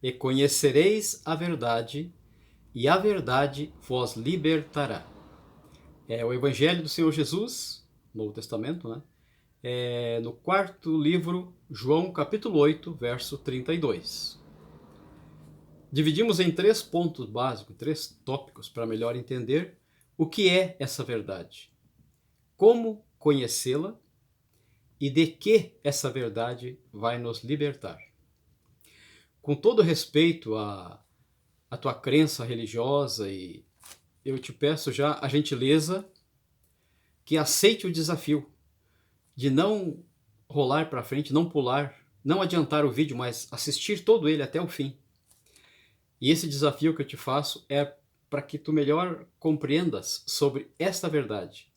e conhecereis a verdade, e a verdade vos libertará. É o Evangelho do Senhor Jesus, Novo Testamento, né? No quarto livro, João capítulo 8, verso 32. Dividimos em 3 pontos básicos, 3 tópicos para melhor entender o que é essa verdade, como conhecê-la e de que essa verdade vai nos libertar. Com todo respeito à tua crença religiosa, e eu te peço já a gentileza que aceite o desafio de não rolar para frente, não pular, não adiantar o vídeo, mas assistir todo ele até o fim. E esse desafio que eu te faço é para que tu melhor compreendas sobre esta verdade,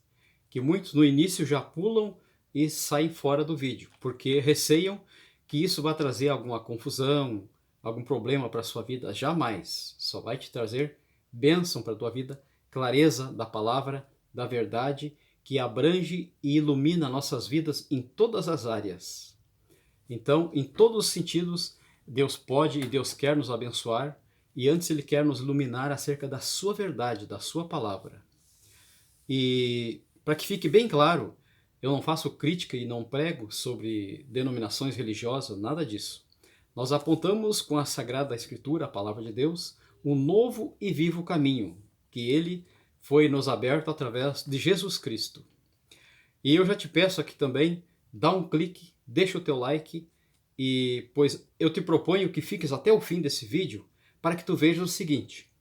que muitos no início já pulam e saem fora do vídeo, porque receiam que isso vai trazer alguma confusão, algum problema para a sua vida. Jamais. Só vai te trazer bênção para a tua vida, clareza da palavra, da verdade, que abrange e ilumina nossas vidas em todas as áreas. Então, em todos os sentidos, Deus pode e Deus quer nos abençoar, e antes Ele quer nos iluminar acerca da sua verdade, da sua palavra. E para que fique bem claro, eu não faço crítica e não prego sobre denominações religiosas, nada disso. Nós apontamos com a Sagrada Escritura, a Palavra de Deus, um novo e vivo caminho, que Ele foi nos aberto através de Jesus Cristo. E eu já te peço aqui também, dá um clique, deixa o teu like, e pois eu te proponho que fiques até o fim desse vídeo, para que tu vejas o seguinte.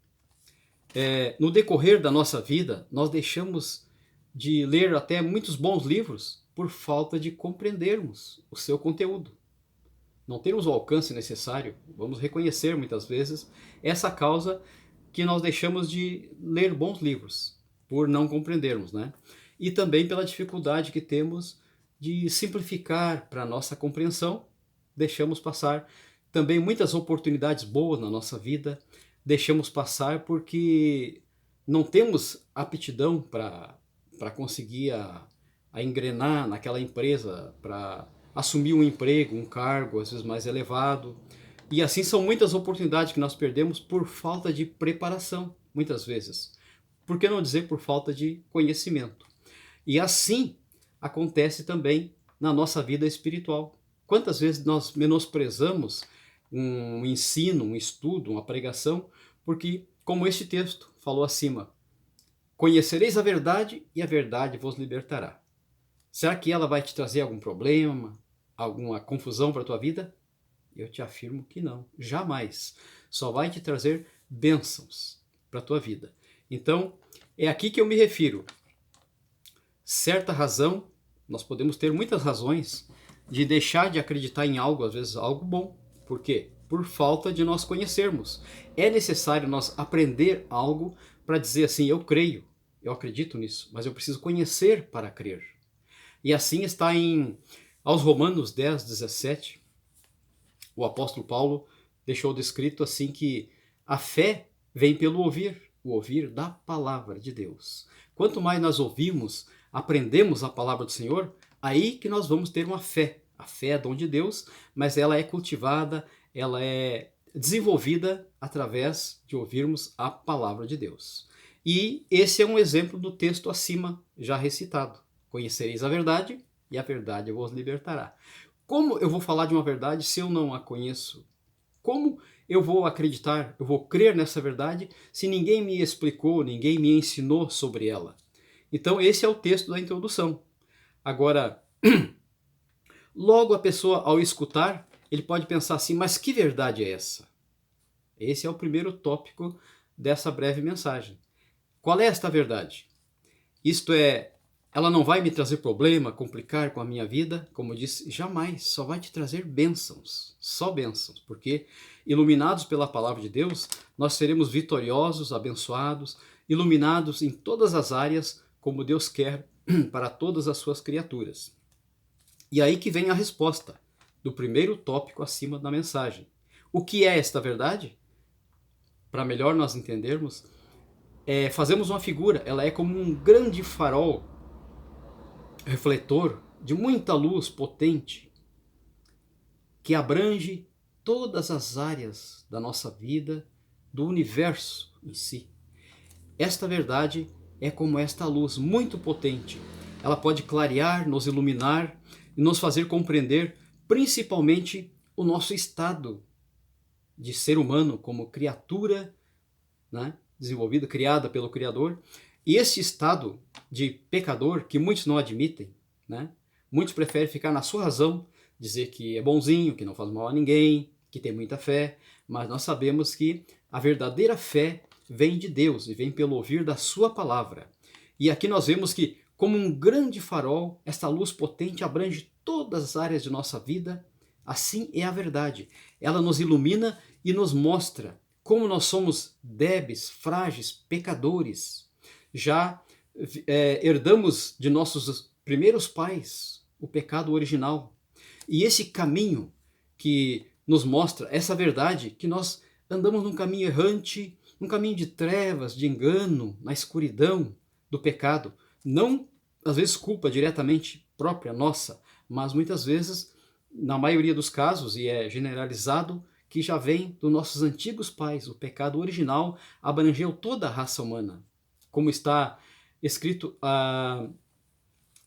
No decorrer da nossa vida, nós deixamos de ler até muitos bons livros por falta de compreendermos o seu conteúdo. Não temos o alcance necessário, vamos reconhecer muitas vezes essa causa que nós deixamos de ler bons livros, por não compreendermos, né? E também pela dificuldade que temos de simplificar para a nossa compreensão, deixamos passar também muitas oportunidades boas na nossa vida, deixamos passar porque não temos aptidão para conseguir a engrenar naquela empresa, para assumir um emprego, um cargo, às vezes mais elevado. E assim são muitas oportunidades que nós perdemos por falta de preparação, muitas vezes. Por que não dizer por falta de conhecimento? E assim acontece também na nossa vida espiritual. Quantas vezes nós menosprezamos um ensino, um estudo, uma pregação, porque, como este texto falou acima, conhecereis a verdade e a verdade vos libertará. Será que ela vai te trazer algum problema, alguma confusão para a tua vida? Eu te afirmo que não, jamais. Só vai te trazer bênçãos para a tua vida. Então, é aqui que eu me refiro. Certa razão, nós podemos ter muitas razões de deixar de acreditar em algo, às vezes algo bom. Por quê? Por falta de nós conhecermos. É necessário nós aprender algo para dizer assim, eu creio, eu acredito nisso, mas eu preciso conhecer para crer. E assim está aos Romanos 10, 17, o apóstolo Paulo deixou descrito assim que a fé vem pelo ouvir, o ouvir da palavra de Deus. Quanto mais nós ouvimos, aprendemos a palavra do Senhor, aí que nós vamos ter uma fé. A fé é dom de Deus, mas ela é cultivada, ela é desenvolvida através de ouvirmos a palavra de Deus. E esse é um exemplo do texto acima já recitado. Conhecereis a verdade e a verdade vos libertará. Como eu vou falar de uma verdade se eu não a conheço? Como eu vou acreditar, eu vou crer nessa verdade se ninguém me explicou, ninguém me ensinou sobre ela? Então esse é o texto da introdução. Agora, logo a pessoa ao escutar, ele pode pensar assim, mas que verdade é essa? Esse é o primeiro tópico dessa breve mensagem. Qual é esta verdade? Isto é, ela não vai me trazer problema, complicar com a minha vida? Como eu disse, jamais, só vai te trazer bênçãos, só bênçãos, porque iluminados pela palavra de Deus, nós seremos vitoriosos, abençoados, iluminados em todas as áreas, como Deus quer para todas as suas criaturas. E aí que vem a resposta do primeiro tópico acima da mensagem. O que é esta verdade? Para melhor nós entendermos, fazemos uma figura, ela é como um grande farol, refletor de muita luz potente, que abrange todas as áreas da nossa vida, do universo em si. Esta verdade é como esta luz muito potente. Ela pode clarear, nos iluminar e nos fazer compreender principalmente o nosso estado de ser humano como criatura, né, desenvolvida, criada pelo Criador, e esse estado de pecador que muitos não admitem, né? Muitos preferem ficar na sua razão, dizer que é bonzinho, que não faz mal a ninguém, que tem muita fé, mas nós sabemos que a verdadeira fé vem de Deus e vem pelo ouvir da sua palavra. E aqui nós vemos que, como um grande farol, esta luz potente abrange todas as áreas de nossa vida. Assim é a verdade. Ela nos ilumina e nos mostra como nós somos débeis, frágeis, pecadores. Já herdamos de nossos primeiros pais o pecado original. E esse caminho que nos mostra essa verdade, que nós andamos num caminho errante, num caminho de trevas, de engano, na escuridão do pecado. Não, às vezes, culpa diretamente própria nossa, mas muitas vezes, na maioria dos casos, e é generalizado, que já vem dos nossos antigos pais. O pecado original abrangeu toda a raça humana. Como está escrito,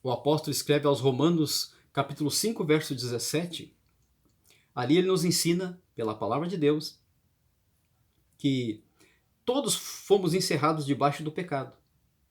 o apóstolo escreve aos Romanos, capítulo 5, verso 17. Ali ele nos ensina, pela palavra de Deus, que todos fomos encerrados debaixo do pecado,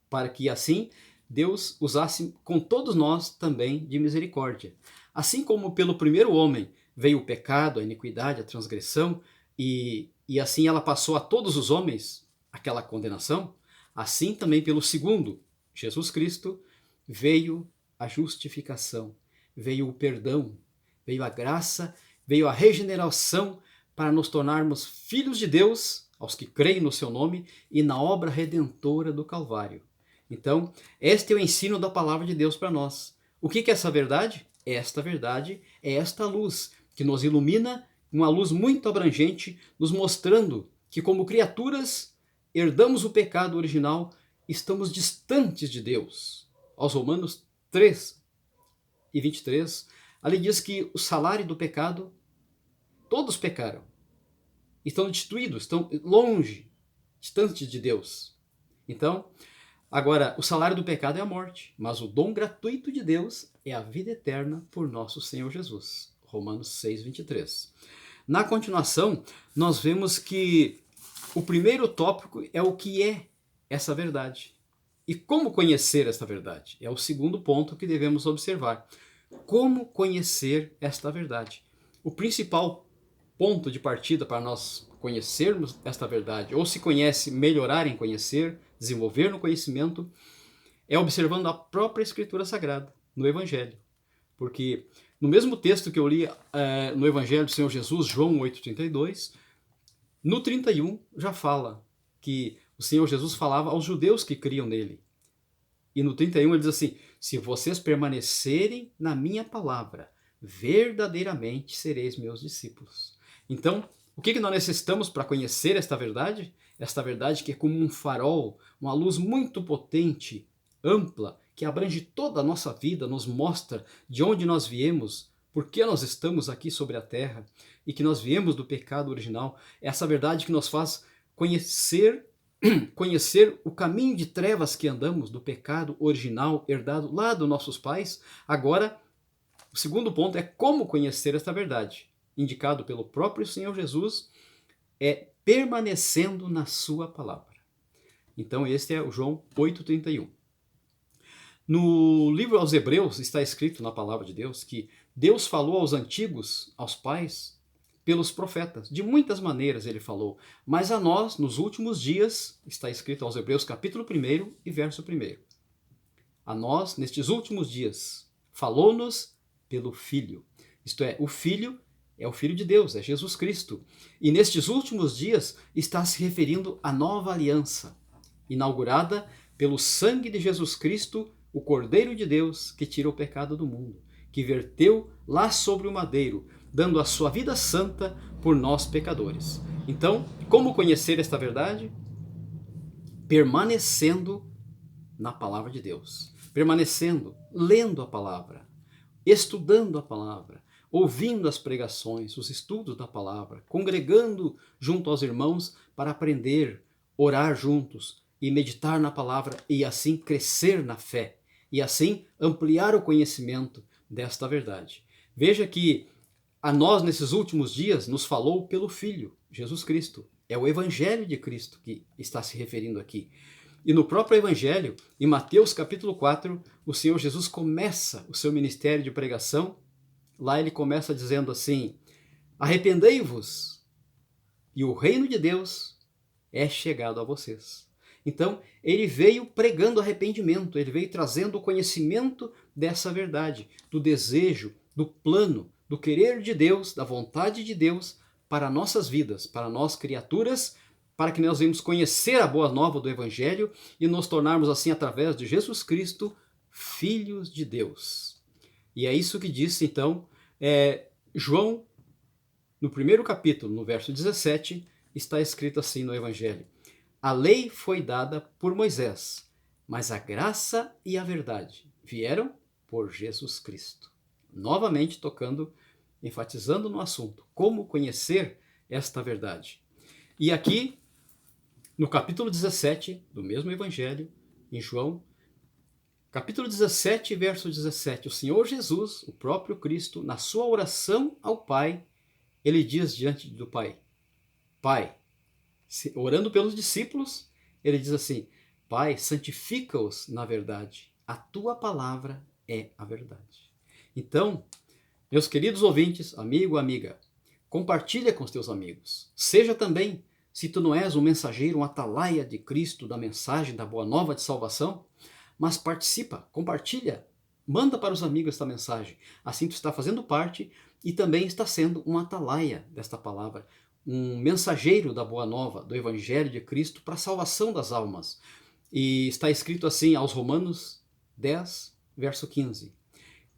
para que assim Deus usasse com todos nós também de misericórdia. Assim como pelo primeiro homem veio o pecado, a iniquidade, a transgressão, e assim ela passou a todos os homens aquela condenação, assim também pelo segundo, Jesus Cristo, veio a justificação, veio o perdão, veio a graça, veio a regeneração para nos tornarmos filhos de Deus, aos que creem no seu nome e na obra redentora do Calvário. Então, este é o ensino da palavra de Deus para nós. O que é essa verdade? Esta verdade é esta luz que nos ilumina, uma luz muito abrangente, nos mostrando que, como criaturas, herdamos o pecado original, estamos distantes de Deus. Aos Romanos 3 e 23, ali diz que o salário do pecado, todos pecaram, estão destituídos, estão longe, distantes de Deus. Então, agora, o salário do pecado é a morte, mas o dom gratuito de Deus é a vida eterna por nosso Senhor Jesus. Romanos 6, 23. Na continuação, nós vemos que o primeiro tópico é o que é essa verdade. E como conhecer esta verdade? É o segundo ponto que devemos observar. Como conhecer esta verdade? O principal ponto de partida para nós conhecermos esta verdade, ou se conhece, melhorar em conhecer, desenvolver no conhecimento, é observando a própria Escritura Sagrada, no Evangelho. Porque no mesmo texto que eu li no Evangelho do Senhor Jesus, João 8,32, no 31 já fala que o Senhor Jesus falava aos judeus que criam nele. E no 31 ele diz assim: se vocês permanecerem na minha palavra, verdadeiramente sereis meus discípulos. Então, o que nós necessitamos para conhecer esta verdade? Esta verdade que é como um farol, uma luz muito potente, ampla, que abrange toda a nossa vida, nos mostra de onde nós viemos, por que nós estamos aqui sobre a terra e que nós viemos do pecado original. Essa verdade que nos faz conhecer o caminho de trevas que andamos, do pecado original herdado lá dos nossos pais. Agora, o segundo ponto é como conhecer esta verdade, indicado pelo próprio Senhor Jesus, é permanecendo na sua palavra. Então este é o João 8,31. No livro aos Hebreus está escrito na palavra de Deus que Deus falou aos antigos, aos pais, pelos profetas. De muitas maneiras ele falou, mas a nós, nos últimos dias, está escrito aos Hebreus capítulo 1 e verso 1. A nós, nestes últimos dias, falou-nos pelo Filho. Isto é, o Filho é o Filho de Deus, é Jesus Cristo. E nestes últimos dias está se referindo à nova aliança, inaugurada pelo sangue de Jesus Cristo, o Cordeiro de Deus que tira o pecado do mundo, que verteu lá sobre o madeiro, dando a sua vida santa por nós pecadores. Então, como conhecer esta verdade? Permanecendo na palavra de Deus, permanecendo, lendo a palavra, estudando a palavra, ouvindo as pregações, os estudos da palavra, congregando junto aos irmãos para aprender, orar juntos e meditar na palavra e assim crescer na fé e assim ampliar o conhecimento desta verdade. Veja que a nós nesses últimos dias nos falou pelo Filho, Jesus Cristo. É o Evangelho de Cristo que está se referindo aqui. E no próprio Evangelho, em Mateus capítulo 4, o Senhor Jesus começa o seu ministério de pregação. Lá ele começa dizendo assim: arrependei-vos, e o reino de Deus é chegado a vocês. Então, ele veio pregando arrependimento, ele veio trazendo o conhecimento dessa verdade, do desejo, do plano, do querer de Deus, da vontade de Deus para nossas vidas, para nós criaturas, para que nós venhamos conhecer a boa nova do Evangelho e nos tornarmos assim, através de Jesus Cristo, filhos de Deus. E é isso que disse então João, no primeiro capítulo, no verso 17, está escrito assim no Evangelho: a lei foi dada por Moisés, mas a graça e a verdade vieram por Jesus Cristo. Novamente tocando, enfatizando no assunto, como conhecer esta verdade. E aqui, no capítulo 17 do mesmo Evangelho, em João, capítulo 17, verso 17, o Senhor Jesus, o próprio Cristo, na sua oração ao Pai, ele diz diante do Pai, Pai, orando pelos discípulos, ele diz assim: Pai, santifica-os na verdade, a tua palavra é a verdade. Então, meus queridos ouvintes, amigo, amiga, compartilha com os teus amigos. Seja também, se tu não és um mensageiro, um atalaia de Cristo, da mensagem da boa nova de salvação, mas participa, compartilha, manda para os amigos esta mensagem. Assim tu está fazendo parte e também está sendo um atalaia desta palavra, um mensageiro da boa nova, do Evangelho de Cristo para a salvação das almas. E está escrito assim aos Romanos 10, verso 15.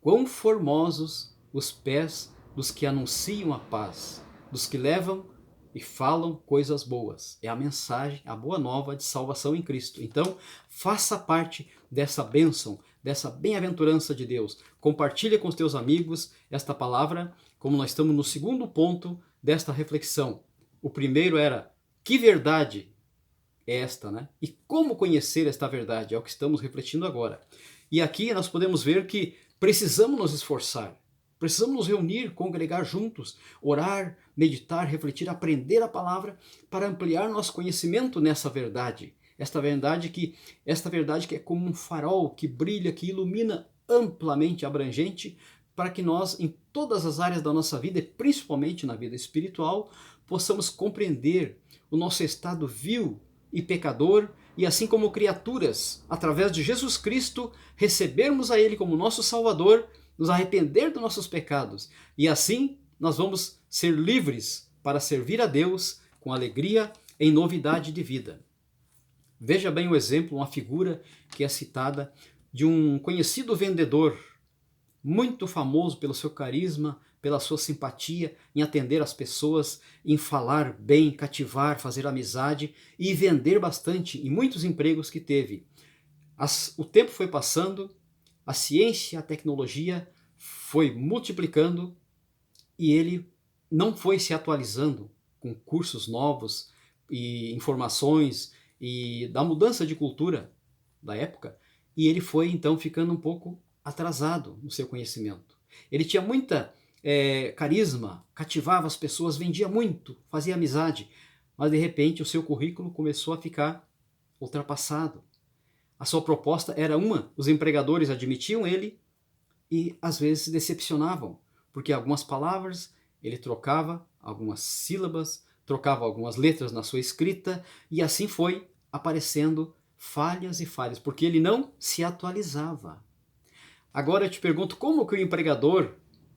Quão formosos os pés dos que anunciam a paz, dos que levam e falam coisas boas. É a mensagem, a boa nova de salvação em Cristo. Então, faça parte dessa bênção, dessa bem-aventurança de Deus. Compartilhe com os teus amigos esta palavra, como nós estamos no segundo ponto desta reflexão. O primeiro era, que verdade é esta, né? E como conhecer esta verdade? É o que estamos refletindo agora. E aqui nós podemos ver que precisamos nos esforçar, precisamos nos reunir, congregar juntos, orar, meditar, refletir, aprender a palavra para ampliar nosso conhecimento nessa verdade. Esta verdade que é como um farol que brilha, que ilumina amplamente, abrangente, para que nós, em todas as áreas da nossa vida, e principalmente na vida espiritual, possamos compreender o nosso estado vil e pecador, e assim como criaturas, através de Jesus Cristo, recebermos a Ele como nosso Salvador, nos arrepender dos nossos pecados. E assim nós vamos ser livres para servir a Deus com alegria em novidade de vida. Veja bem o exemplo, uma figura que é citada de um conhecido vendedor, muito famoso pelo seu carisma, pela sua simpatia em atender as pessoas, em falar bem, cativar, fazer amizade e vender bastante em muitos empregos que teve. O tempo foi passando, a ciência, a tecnologia foi multiplicando e ele não foi se atualizando com cursos novos e informações e da mudança de cultura da época, e ele foi então ficando um pouco atrasado no seu conhecimento. Ele tinha muita carisma, cativava as pessoas, vendia muito, fazia amizade, mas de repente o seu currículo começou a ficar ultrapassado. A sua proposta era uma, os empregadores admitiam ele e às vezes se decepcionavam, porque algumas palavras ele trocava, algumas sílabas, trocava algumas letras na sua escrita e assim foi aparecendo falhas e falhas, porque ele não se atualizava. Agora eu te pergunto, como que o empregador,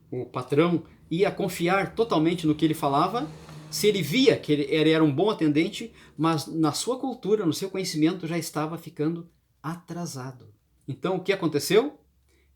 o patrão, ia confiar totalmente no que ele falava, se ele via que ele era um bom atendente, mas na sua cultura, no seu conhecimento já estava ficando atrasado. Então o que aconteceu?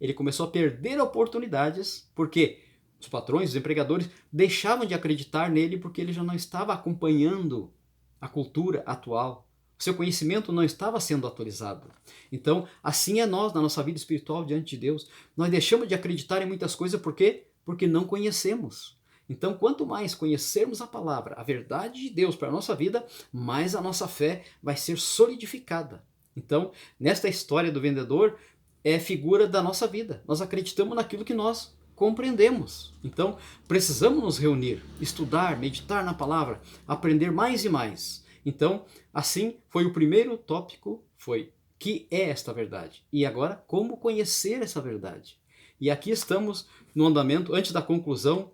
Ele começou a perder oportunidades, porque os patrões, os empregadores, deixavam de acreditar nele porque ele já não estava acompanhando a cultura atual. O seu conhecimento não estava sendo atualizado. Então, assim é nós, na nossa vida espiritual diante de Deus. Nós deixamos de acreditar em muitas coisas porque porque não conhecemos. Então, quanto mais conhecermos a palavra, a verdade de Deus para a nossa vida, mais a nossa fé vai ser solidificada. Então, nesta história do vendedor, é figura da nossa vida. Nós acreditamos naquilo que nós compreendemos. Então, precisamos nos reunir, estudar, meditar na palavra, aprender mais e mais. Então, assim, foi o primeiro tópico, foi que é esta verdade. E agora, como conhecer essa verdade? E aqui estamos no andamento, antes da conclusão.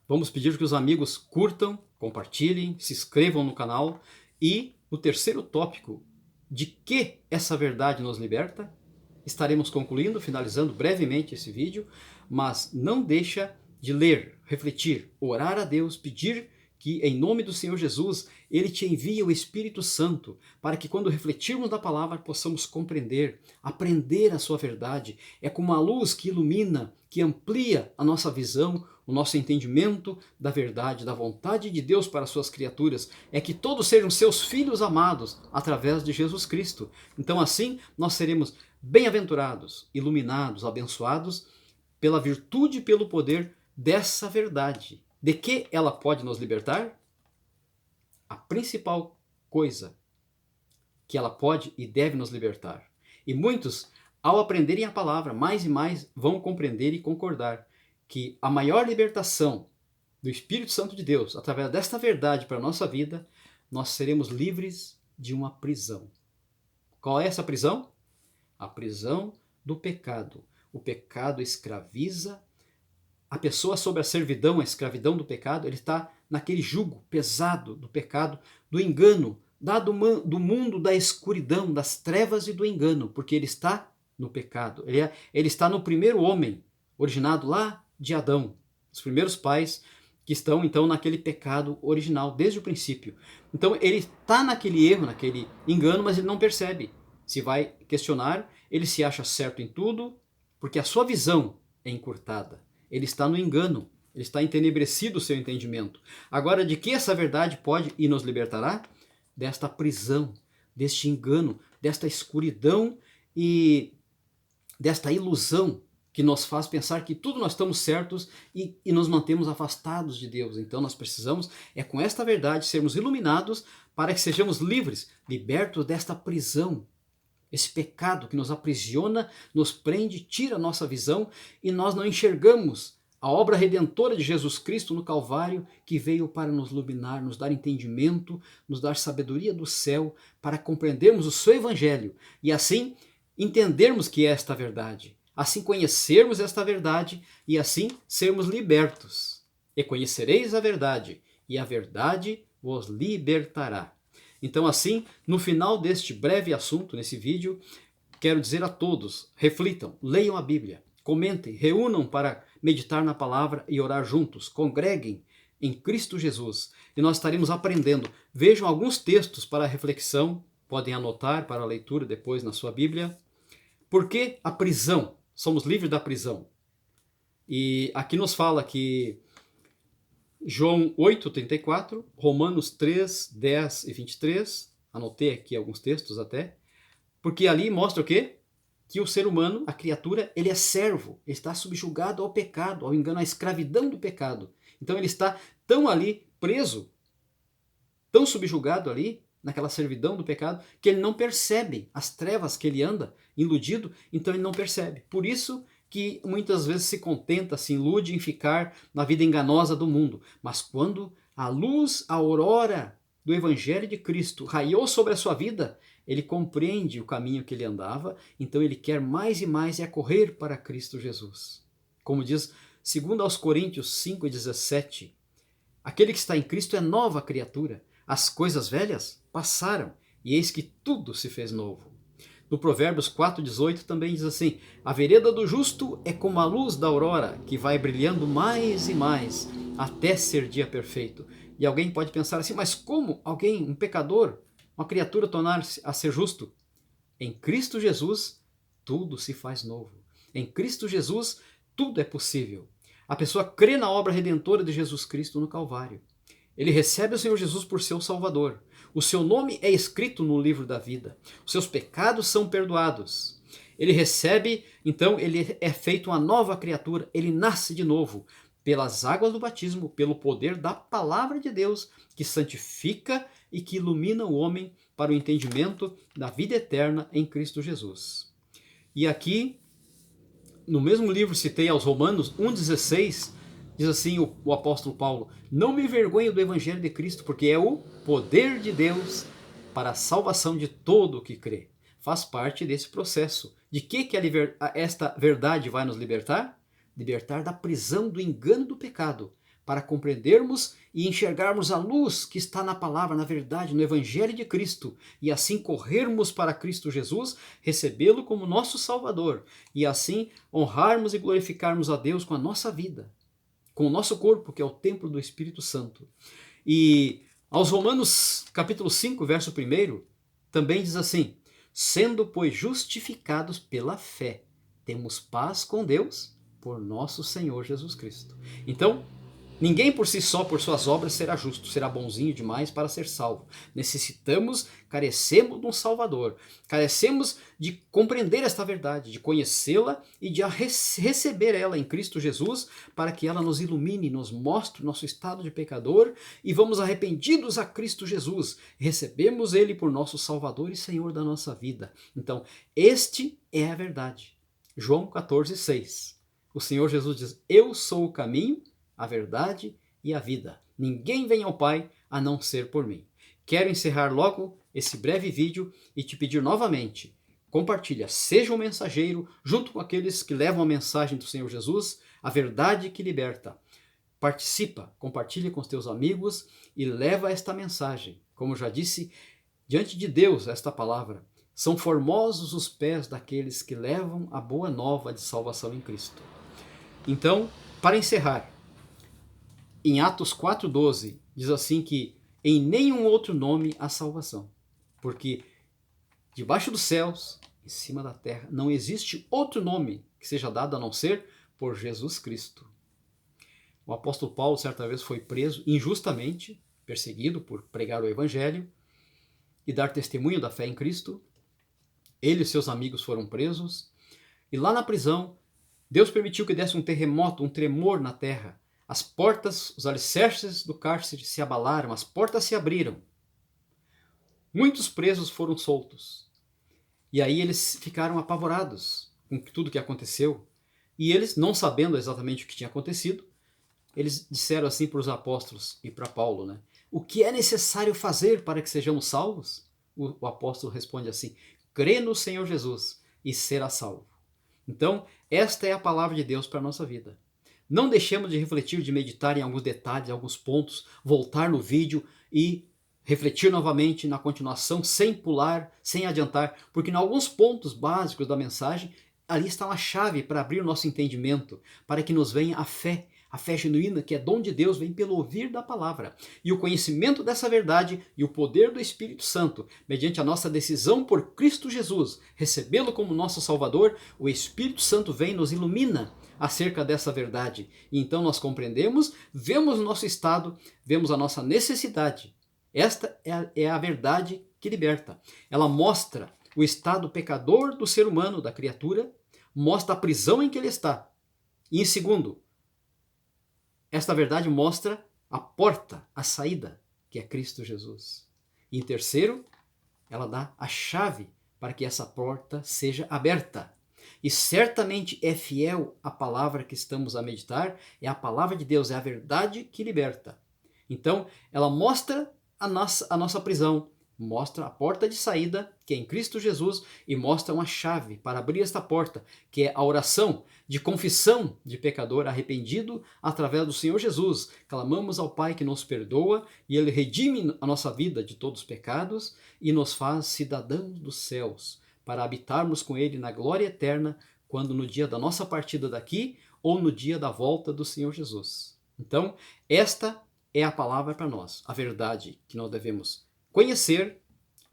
Vamos pedir que os amigos curtam, compartilhem, se inscrevam no canal. E o terceiro tópico, de que essa verdade nos liberta, estaremos concluindo, finalizando brevemente esse vídeo, mas não deixa de ler, refletir, orar a Deus, pedir que em nome do Senhor Jesus, Ele te envie o Espírito Santo, para que quando refletirmos da palavra possamos compreender, aprender a sua verdade. É como a luz que ilumina, que amplia a nossa visão, o nosso entendimento da verdade, da vontade de Deus para as suas criaturas, é que todos sejam seus filhos amados através de Jesus Cristo. Então assim nós seremos bem-aventurados, iluminados, abençoados pela virtude e pelo poder dessa verdade. De que ela pode nos libertar? A principal coisa que ela pode e deve nos libertar. E muitos, ao aprenderem a palavra, mais e mais vão compreender e concordar que a maior libertação do Espírito Santo de Deus, através desta verdade para a nossa vida, nós seremos livres de uma prisão. Qual é essa prisão? A prisão do pecado. O pecado escraviza a pessoa sob a servidão, a escravidão do pecado. Ele está naquele jugo pesado do pecado, do engano, do mundo da escuridão, das trevas e do engano, porque ele está no pecado. Ele está no primeiro homem, originado lá de Adão, os primeiros pais que estão então naquele pecado original, desde o princípio. Então ele está naquele erro, naquele engano, mas ele não percebe. Se vai questionar, ele se acha certo em tudo, porque a sua visão é encurtada. Ele está no engano, ele está entenebrecido o seu entendimento. Agora, de que essa verdade pode e nos libertará? Desta prisão, deste engano, desta escuridão e desta ilusão que nos faz pensar que tudo nós estamos certos e nos mantemos afastados de Deus. Então nós precisamos, com esta verdade, sermos iluminados para que sejamos livres, libertos desta prisão. Esse pecado que nos aprisiona, nos prende, tira a nossa visão e nós não enxergamos a obra redentora de Jesus Cristo no Calvário, que veio para nos iluminar, nos dar entendimento, nos dar sabedoria do céu, para compreendermos o seu Evangelho e assim entendermos que é esta verdade, assim conhecermos esta verdade e assim sermos libertos. E conhecereis a verdade, e a verdade vos libertará. Então assim, no final deste breve assunto, nesse vídeo, quero dizer a todos, reflitam, leiam a Bíblia, comentem, reúnam para meditar na palavra e orar juntos, congreguem em Cristo Jesus e nós estaremos aprendendo. Vejam alguns textos para reflexão, podem anotar para a leitura depois na sua Bíblia. Por que a prisão? Somos livres da prisão. E aqui nos fala que João 8:34, Romanos 3, 10 e 23, anotei aqui alguns textos até, porque ali mostra o quê? Que o ser humano, a criatura, ele é servo, ele está subjugado ao pecado, ao engano, à escravidão do pecado. Então ele está tão ali preso, tão subjugado ali, naquela servidão do pecado, que ele não percebe as trevas que ele anda, iludido, então ele não percebe. Por isso que muitas vezes se contenta, se ilude em ficar na vida enganosa do mundo. Mas quando a luz, a aurora do Evangelho de Cristo raiou sobre a sua vida, ele compreende o caminho que ele andava, então ele quer mais e mais correr para Cristo Jesus. Como diz 2 Coríntios 5:17, aquele que está em Cristo é nova criatura, as coisas velhas passaram e eis que tudo se fez novo. No Provérbios 4:18 também diz assim, a vereda do justo é como a luz da aurora, que vai brilhando mais e mais, até ser dia perfeito. E alguém pode pensar assim, mas como alguém, um pecador, uma criatura tornar-se a ser justo? Em Cristo Jesus, tudo se faz novo. Em Cristo Jesus, tudo é possível. A pessoa crê na obra redentora de Jesus Cristo no Calvário. Ele recebe o Senhor Jesus por seu Salvador. O seu nome é escrito no livro da vida. Os seus pecados são perdoados. Ele recebe, então ele é feito uma nova criatura, ele nasce de novo pelas águas do batismo, pelo poder da palavra de Deus que santifica e que ilumina o homem para o entendimento da vida eterna em Cristo Jesus. E aqui, no mesmo livro citei aos Romanos 1,16, diz assim o apóstolo Paulo: não me envergonho do evangelho de Cristo, porque é o poder de Deus para a salvação de todo o que crê. Faz parte desse processo. De que esta verdade vai nos libertar? Libertar da prisão do engano do pecado, para compreendermos e enxergarmos a luz que está na palavra, na verdade, no evangelho de Cristo, e assim corrermos para Cristo Jesus, recebê-lo como nosso Salvador, e assim honrarmos e glorificarmos a Deus com a nossa vida, com o nosso corpo, que é o templo do Espírito Santo. E aos Romanos capítulo 5, verso 1, também diz assim: sendo, pois, justificados pela fé, temos paz com Deus por nosso Senhor Jesus Cristo. Então, ninguém por si só, por suas obras, será justo, será bonzinho demais para ser salvo. Necessitamos, carecemos de um Salvador. Carecemos de compreender esta verdade, de conhecê-la e de receber ela em Cristo Jesus, para que ela nos ilumine, nos mostre o nosso estado de pecador, e vamos arrependidos a Cristo Jesus. Recebemos Ele por nosso Salvador e Senhor da nossa vida. Então, este é a verdade. João 14,6. O Senhor Jesus diz: eu sou o caminho, a verdade e a vida. Ninguém vem ao Pai a não ser por mim. Quero encerrar logo esse breve vídeo e te pedir novamente: compartilha, seja um mensageiro junto com aqueles que levam a mensagem do Senhor Jesus, a verdade que liberta. Participa, compartilha com os teus amigos e leva esta mensagem. Como já disse, diante de Deus esta palavra: são formosos os pés daqueles que levam a boa nova de salvação em Cristo. Então, para encerrar, em Atos 4,12, diz assim que em nenhum outro nome há salvação, porque debaixo dos céus, em cima da terra, não existe outro nome que seja dado a não ser por Jesus Cristo. O apóstolo Paulo certa vez foi preso injustamente, perseguido por pregar o evangelho e dar testemunho da fé em Cristo. Ele e seus amigos foram presos, e lá na prisão Deus permitiu que desse um terremoto, um tremor na terra. As portas, os alicerces do cárcere se abalaram, as portas se abriram. Muitos presos foram soltos. E aí eles ficaram apavorados com tudo que aconteceu. E eles, não sabendo exatamente o que tinha acontecido, eles disseram assim para os apóstolos e para Paulo, né? O que é necessário fazer para que sejamos salvos? O apóstolo responde assim: crê no Senhor Jesus e será salvo. Então, esta é a palavra de Deus para a nossa vida. Não deixemos de refletir, de meditar em alguns detalhes, alguns pontos, voltar no vídeo e refletir novamente na continuação, sem pular, sem adiantar, porque em alguns pontos básicos da mensagem, ali está uma chave para abrir o nosso entendimento, para que nos venha a fé genuína, que é dom de Deus, vem pelo ouvir da palavra. E o conhecimento dessa verdade e o poder do Espírito Santo, mediante a nossa decisão por Cristo Jesus, recebê-lo como nosso Salvador, o Espírito Santo vem e nos ilumina acerca dessa verdade. E então nós compreendemos, vemos o nosso estado, vemos a nossa necessidade. Esta é a verdade que liberta. Ela mostra o estado pecador do ser humano, da criatura, mostra a prisão em que ele está. E em segundo, esta verdade mostra a porta, a saída, que é Cristo Jesus. E em terceiro, ela dá a chave para que essa porta seja aberta. E certamente é fiel a palavra que estamos a meditar, é a palavra de Deus, é a verdade que liberta. Então, ela mostra a nossa prisão, mostra a porta de saída, que é em Cristo Jesus, e mostra uma chave para abrir esta porta, que é a oração de confissão de pecador arrependido através do Senhor Jesus. Clamamos ao Pai que nos perdoa e Ele redime a nossa vida de todos os pecados e nos faz cidadãos dos céus, para habitarmos com Ele na glória eterna, quando no dia da nossa partida daqui ou no dia da volta do Senhor Jesus. Então, esta é a palavra para nós, a verdade que nós devemos conhecer,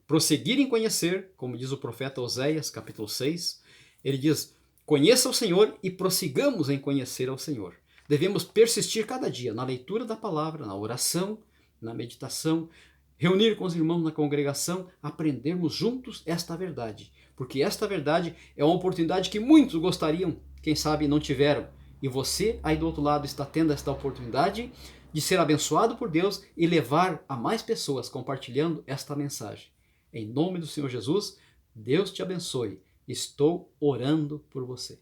prosseguir em conhecer, como diz o profeta Oséias, capítulo 6, ele diz: conheça o Senhor e prossigamos em conhecer ao Senhor. Devemos persistir cada dia na leitura da palavra, na oração, na meditação, reunir com os irmãos na congregação, aprendermos juntos esta verdade, porque esta verdade é uma oportunidade que muitos gostariam, quem sabe não tiveram. E você aí do outro lado está tendo esta oportunidade de ser abençoado por Deus e levar a mais pessoas compartilhando esta mensagem. Em nome do Senhor Jesus, Deus te abençoe. Estou orando por você.